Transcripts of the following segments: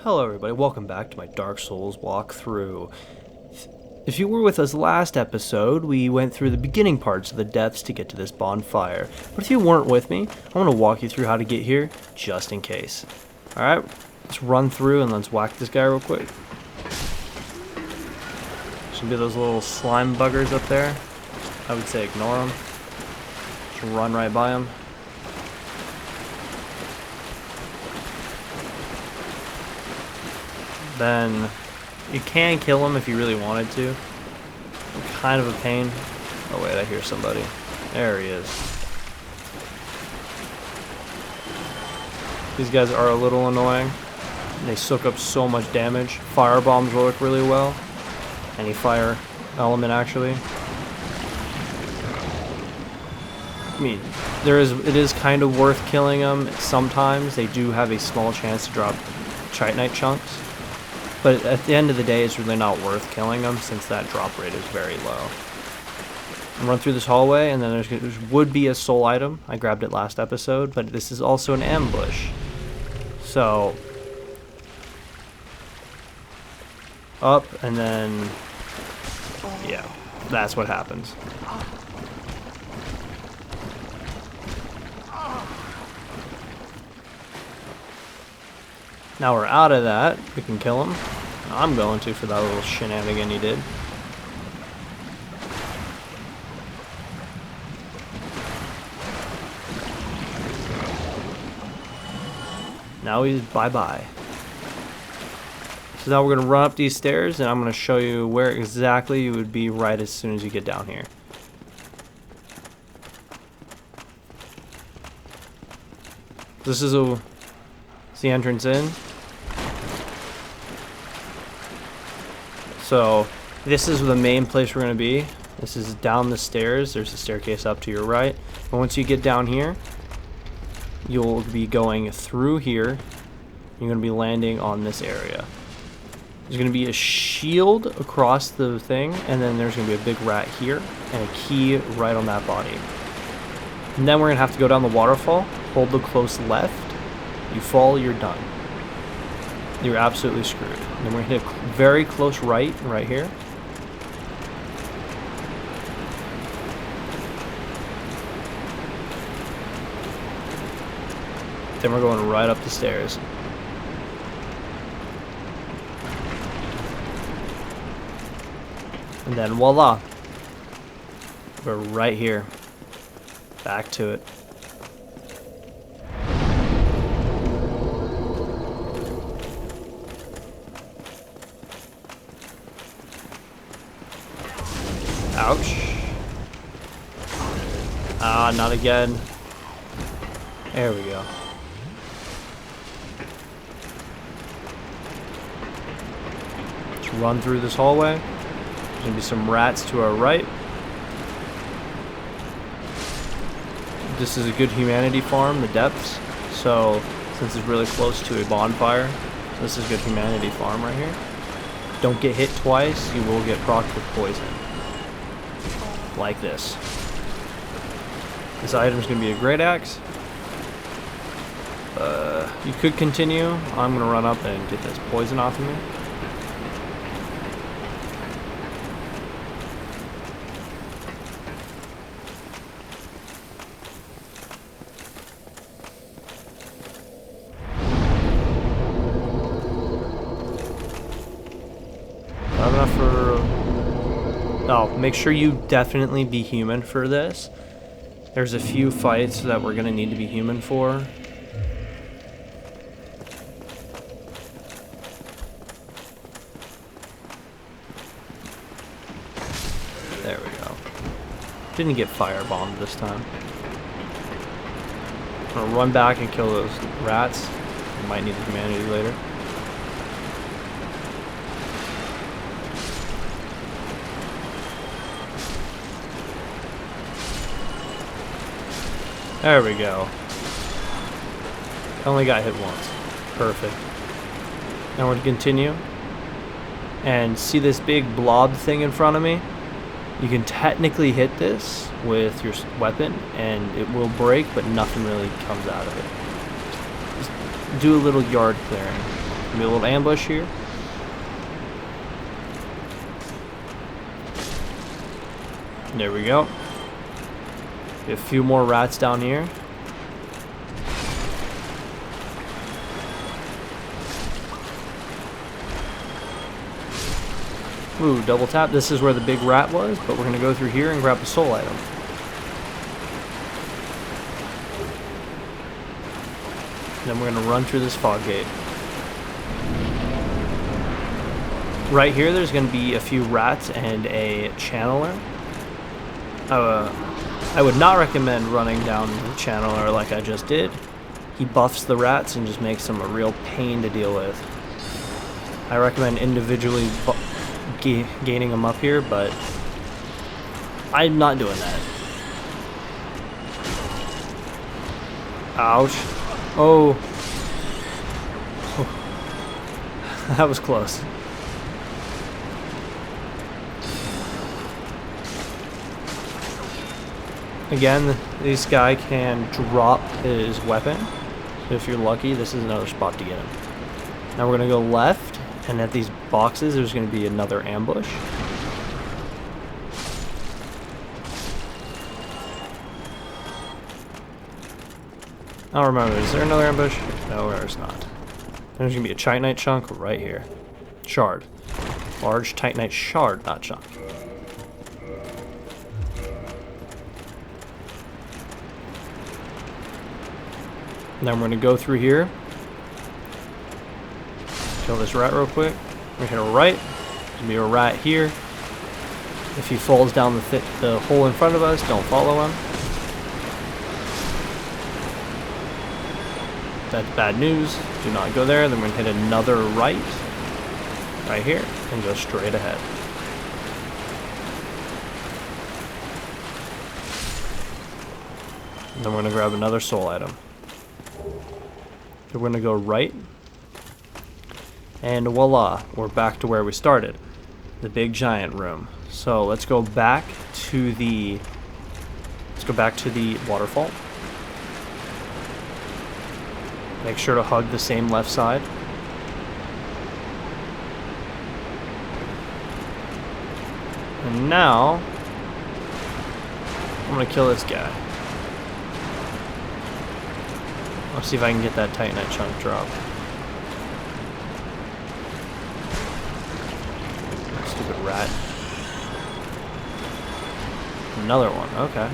Hello everybody, welcome back to my Dark Souls walkthrough. If you were with us last episode, we went through the beginning parts of the depths to get to this bonfire. But if you weren't with me, I'm going to walk you through how to get here, just in case. Alright, let's run through and let's whack this guy real quick. Should be those little slime buggers up there. I would say ignore them. Just run right by them. Then you can kill him if you really wanted to. Kind of a pain. Oh wait, I hear somebody. There he is. These guys are a little annoying. They soak up so much damage. Fire bombs work really well. Any fire element actually. I mean, it is kind of worth killing them. Sometimes they do have a small chance to drop chitinite chunks. But at the end of the day, it's really not worth killing them since that drop rate is very low. And run through this hallway, and then there would be a soul item. I grabbed it last episode, but this is also an ambush. So, up, and then, yeah, that's what happens. Now we're out of that, we can kill him. I'm going to for that little shenanigan he did. Now he's bye-bye. So now we're going to run up these stairs and I'm going to show you where exactly you would be right as soon as you get down here. This is the entrance in. So this is the main place we're going to be. This is down the stairs. There's a staircase up to your right. But once you get down here, you'll be going through here. You're going to be landing on this area. There's going to be a shield across the thing, and then there's going to be a big rat here and a key right on that body. And then we're going to have to go down the waterfall, hold the close left. You fall, you're done. You're absolutely screwed. And then we're going to hit a very close right here. Then we're going right up the stairs. And then voila. We're right here. Back to it. Ouch. Ah, not again. There we go. Let's run through this hallway. There's gonna be some rats to our right. This is a good humanity farm, the depths. So, since it's really close to a bonfire, this is a good humanity farm right here. Don't get hit twice, you will get procced with poison. Like this. This item's gonna be a great axe. You could continue. I'm gonna run up and get this poison off of me. Not enough for... Oh, make sure you definitely be human for this. There's a few fights that we're gonna need to be human for. There we go. Didn't get firebombed this time. I'm gonna run back and kill those rats. We might need the humanity later. There we go. Only got hit once. Perfect. Now we're going to continue. And see this big blob thing in front of me? You can technically hit this with your weapon and it will break, but nothing really comes out of it. Just do a little yard clearing. Be a little ambush here. There we go. A few more rats down here. Ooh, double tap. This is where the big rat was, but we're going to go through here and grab a soul item. Then we're going to run through this fog gate. Right here, there's going to be a few rats and a channeler. I would not recommend running down the channeler like I just did. He buffs the rats and just makes them a real pain to deal with. I recommend individually gaining them up here, but I'm not doing that. Ouch. Oh. That was close. Again, this guy can drop his weapon. If you're lucky, this is another spot to get him. Now we're going to go left, and at these boxes there's going to be another ambush. I don't remember, is there another ambush? No, there's not. There's going to be a Titanite chunk right here. Shard. Large Titanite shard, not chunk. And then we're going to go through here. Kill this rat real quick. We're going to hit a right. There's going to be a rat here. If he falls down the hole in front of us, don't follow him. That's bad news. Do not go there. Then we're going to hit another right. Right here. And go straight ahead. And then we're going to grab another soul item. We're going to go right. And voila, we're back to where we started. The big giant room. So let's go back to the waterfall. Make sure to hug the same left side. And now I'm gonna kill this guy. Let's see if I can get that Titanite chunk drop. Stupid rat. Another one, okay.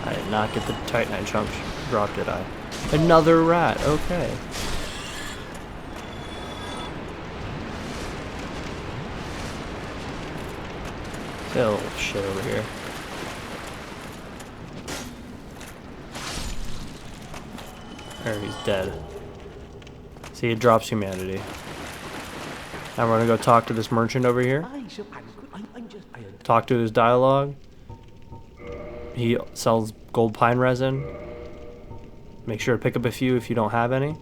I did not get the Titanite chunk drop, did I? Another rat, okay. Little shit over here. There, he's dead. See, it drops humanity. Now we're gonna go talk to this merchant over here. Talk to his dialogue. He sells gold pine resin. Make sure to pick up a few if you don't have any.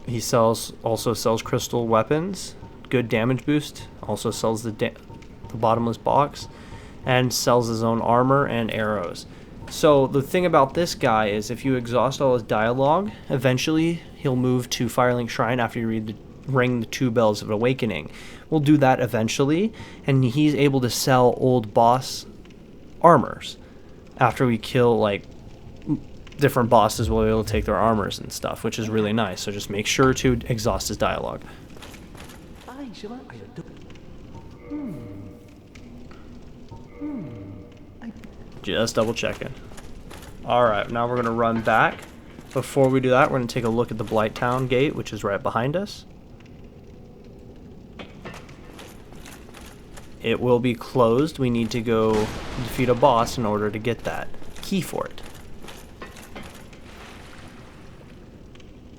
He also sells crystal weapons. Good damage boost. Also sells the bottomless box. And sells his own armor and arrows. So the thing about this guy is if you exhaust all his dialogue, eventually he'll move to Firelink Shrine after you ring the 2 bells of awakening. We'll do that eventually, and he's able to sell old boss armors. After we kill like different bosses, we'll be able to take their armors and stuff, which is really nice. So just make sure to exhaust his dialogue. Just double checking. Alright, now we're going to run back. Before we do that, we're going to take a look at the Blighttown gate, which is right behind us. It will be closed. We need to go defeat a boss in order to get that key for it.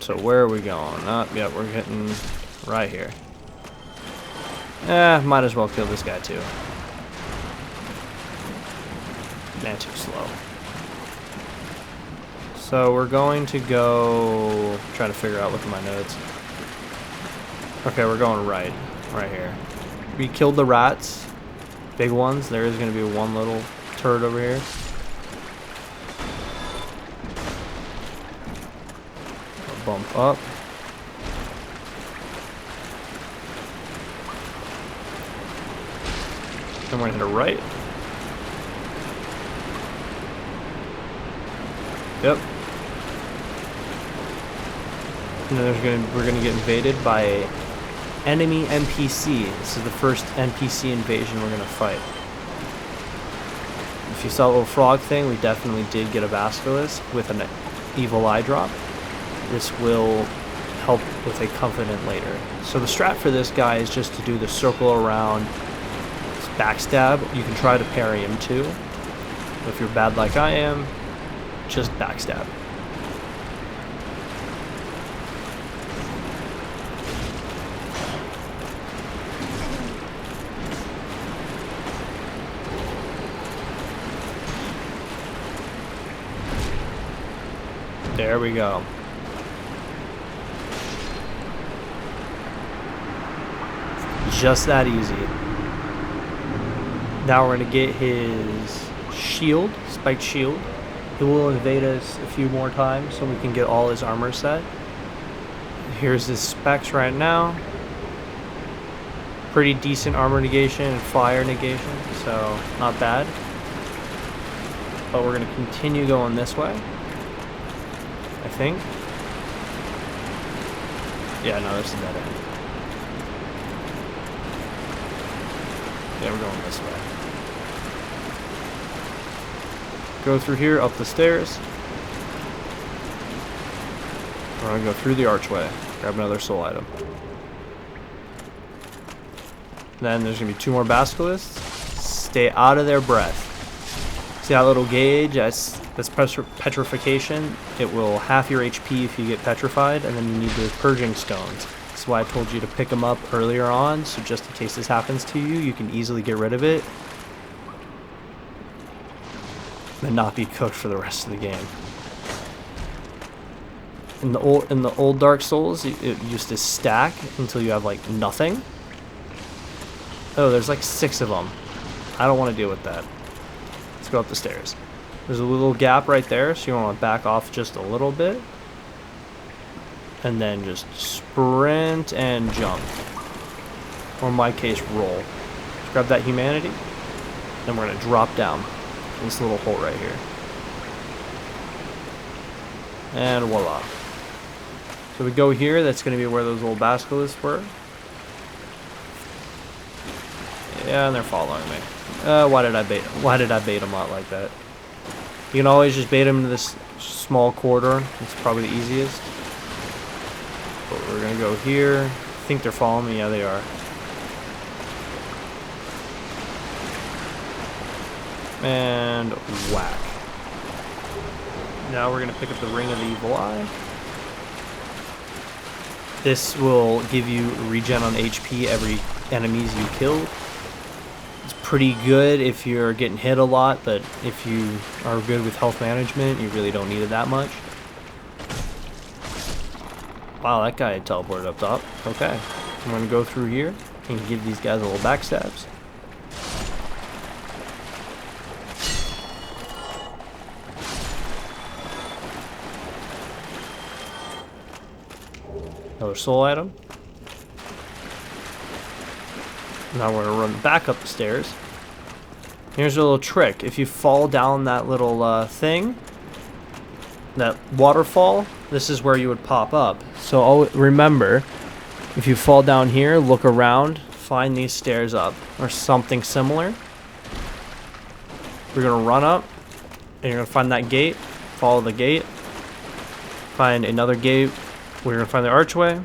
So where are we going? Yeah, we're getting right here. Might as well kill this guy too. Man, too slow. So we're going to go try to figure out, look at my notes. Okay, we're going right here. We killed the rats, big ones. There is going to be one little turd over here. bump up. Then we're gonna hit a right. Yep. And then we're gonna get invaded by a enemy NPC. This is the first NPC invasion we're gonna fight. If you saw the little frog thing, we definitely did get a basilisk with an evil eye drop. This will help with a confident later. So the strat for this guy is just to do the circle around, backstab. You can try to parry him too. If you're bad like I am, just backstab. There we go. Just that easy. Now we're going to get his shield, spiked shield. He will invade us a few more times so we can get all his armor set. Here's his specs right now. Pretty decent armor negation and fire negation, so not bad. But we're going to continue going this way, I think. Yeah, no, this is dead end. Yeah, we're going this way. Go through here, up the stairs. We're gonna go through the archway. Grab another soul item. Then there's gonna be 2 more basilisks. Stay out of their breath. See that little gauge? That's petrification. It will half your HP if you get petrified, and then you need those purging stones. That's why I told you to pick them up earlier on, so just in case this happens to you, you can easily get rid of it and not be cooked for the rest of the game. In the old Dark Souls, it used to stack until you have like nothing. Oh, there's like 6 of them. I don't want to deal with that. Let's go up the stairs. There's a little gap right there, so you want to back off just a little bit. And then just sprint and jump. Or in my case, roll. Just grab that humanity. Then we're going to drop down in this little hole right here. And voila. So we go here, that's going to be where those little basilisks were. Yeah, and they're following me. Why did I bait them out like that? You can always just bait them into this small corridor. It's probably the easiest. But we're gonna go here. I think they're following me. Yeah, they are. And whack. Now we're gonna pick up the Ring of the Evil Eye. This will give you regen on HP every enemies you killed. It's pretty good if you're getting hit a lot, but if you are good with health management, you really don't need it that much. Wow, that guy teleported up top. Okay, I'm gonna go through here and give these guys a little backstabs. Another soul item. Now we're gonna run back up the stairs. Here's a little trick. If you fall down that little thing, that waterfall, this is where you would pop up. So remember, if you fall down here, look around, find these stairs up, or something similar. We're gonna run up, and you're gonna find that gate, follow the gate, find another gate, we're gonna find the archway,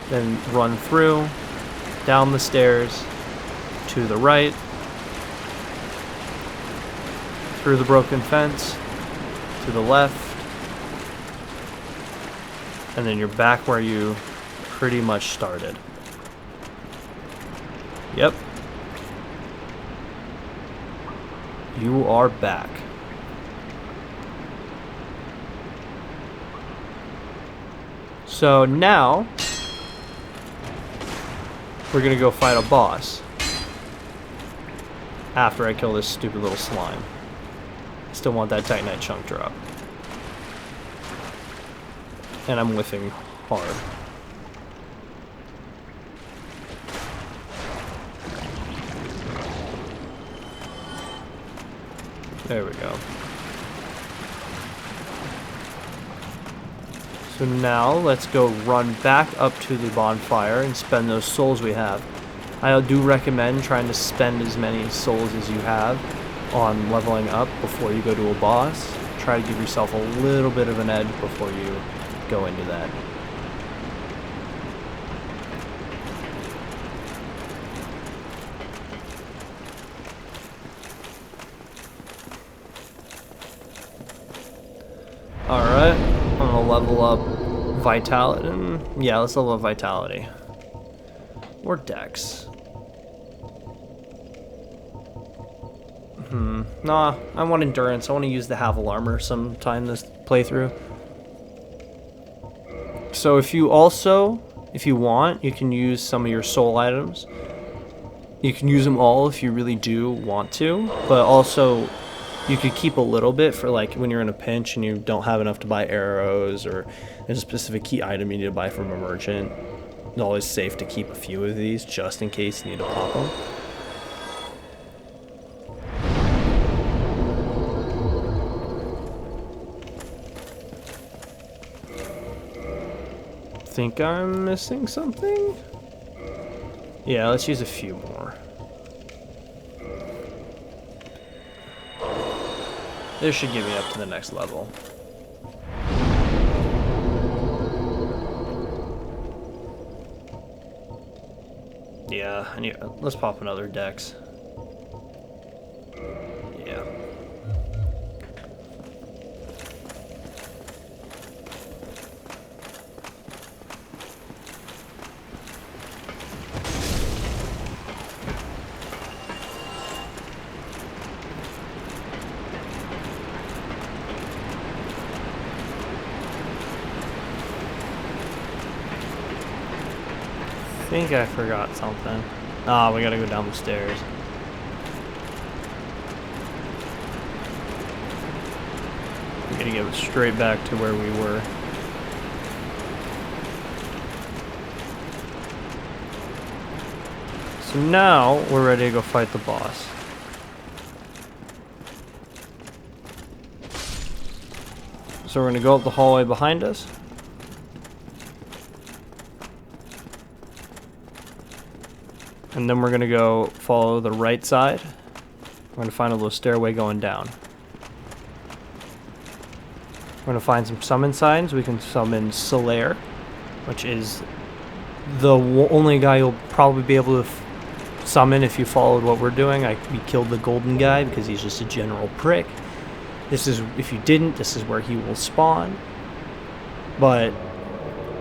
then run through, down the stairs, to the right, through the broken fence, to the left, and then you're back where you pretty much started. Yep. You are back. So now, we're gonna go fight a boss. After I kill this stupid little slime. I still want that Titanite chunk drop. and I'm whiffing hard. There we go. So now let's go run back up to the bonfire and spend those souls we have. I do recommend trying to spend as many souls as you have on leveling up before you go to a boss. Try to give yourself a little bit of an edge before you go into that. Alright, I'm gonna level up Vitality. Yeah, let's level up Vitality. Or Dex. Nah, I want Endurance. I want to use the Havel Armor sometime this playthrough. So if you want, you can use some of your soul items. You can use them all if you really do want to, but also you could keep a little bit for like when you're in a pinch and you don't have enough to buy arrows, or there's a specific key item you need to buy from a merchant. It's always safe to keep a few of these just in case you need to pop them. Think I'm missing something? Yeah, let's use a few more. This should get me up to the next level. Yeah, let's pop another Dex. Yeah. I think I forgot something. Ah, we gotta go down the stairs. We gotta get straight back to where we were. So now we're ready to go fight the boss. So we're gonna go up the hallway behind us. And then we're gonna go follow the right side. We're gonna find a little stairway going down. We're gonna find some summon signs. We can summon Solaire, which is the only guy you'll probably be able to summon if you followed what we're doing. We killed the golden guy because he's just a general prick. This is, if you didn't, this is where he will spawn. But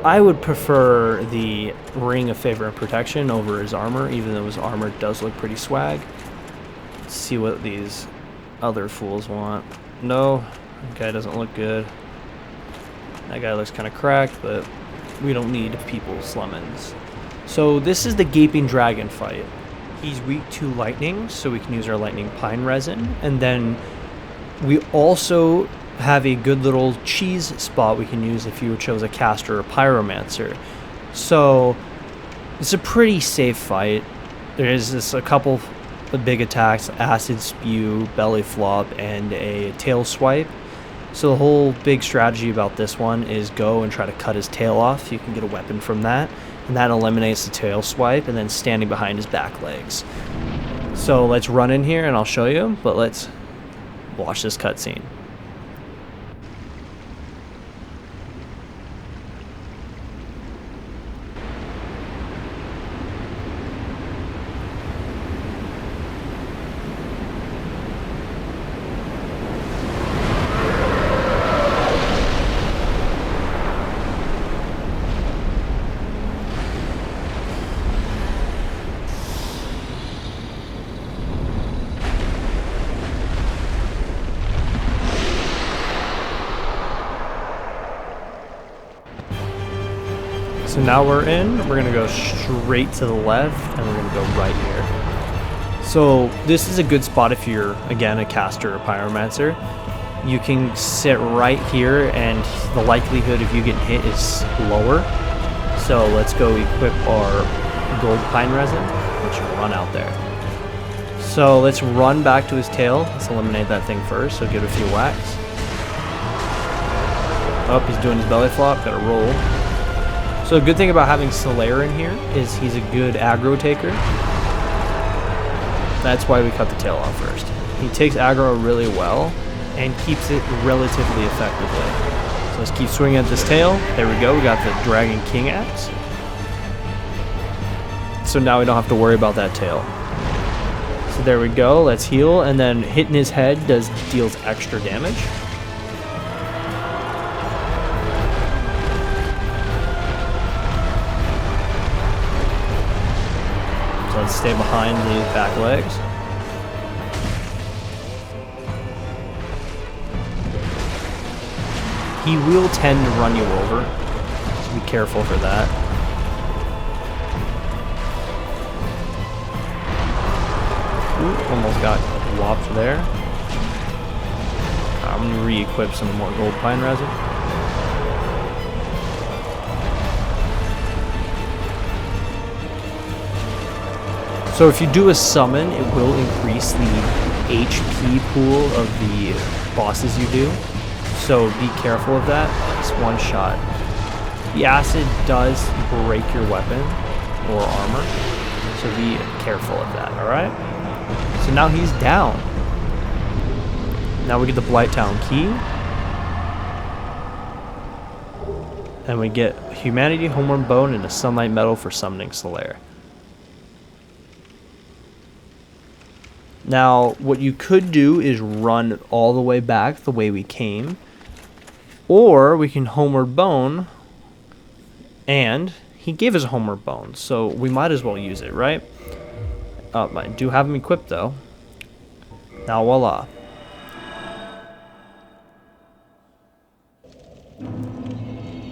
I would prefer the Ring of Favor and Protection over his armor, even though his armor does look pretty swag. Let's see what these other fools want. No, that guy doesn't look good. That guy looks kind of cracked, but we don't need people summons. So this is the Gaping Dragon fight. He's weak to lightning, so we can use our lightning pine resin. And then we also have a good little cheese spot we can use if you chose a caster or pyromancer. So it's a pretty safe fight. There is just a couple of big attacks: acid spew, belly flop, and a tail swipe. So the whole big strategy about this one is go and try to cut his tail off. You can get a weapon from that, and that eliminates the tail swipe, and then standing behind his back legs. So let's run in here and I'll show you, but let's watch this cutscene. So now we're in, we're gonna go straight to the left, and we're gonna go right here. So this is a good spot if you're, again, a caster or pyromancer. you can sit right here and the likelihood of you getting hit is lower. So let's go equip our gold pine resin. Let's run out there. So let's run back to his tail. Let's eliminate that thing first, so get a few whacks. Oh, he's doing his belly flop, gotta roll. So a good thing about having Slayer in here is he's a good aggro taker. That's why we cut the tail off first. He takes aggro really well and keeps it relatively effectively. So let's keep swinging at this tail. There we go, we got the Dragon King axe. So now we don't have to worry about that tail. So there we go, let's heal, and then hitting his head deals extra damage. So let's stay behind the back legs. He will tend to run you over, so be careful for that. Ooh, almost got whopped there. I'm going to re-equip some more gold pine resin. So if you do a summon, it will increase the HP pool of the bosses you do. So be careful of that. It's one shot. The acid does break your weapon or armor, so be careful of that, alright? So now he's down. Now we get the Blighttown key. And we get Humanity, Homeward Bone, and a Sunlight Medal for summoning Slayer. Now, what you could do is run all the way back the way we came. Or we can Homeward Bone, and he gave us a Homeward Bone, so we might as well use it, right? I do have him equipped, though. Now, voila.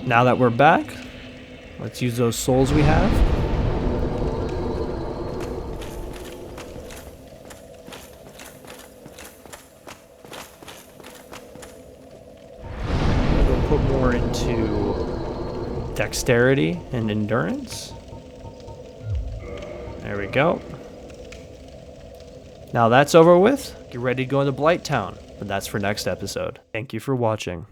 Now that we're back, let's use those souls we have. Put more into dexterity and endurance. There we go. Now that's over with. Get ready to go into Blighttown, but that's for next episode. Thank you for watching.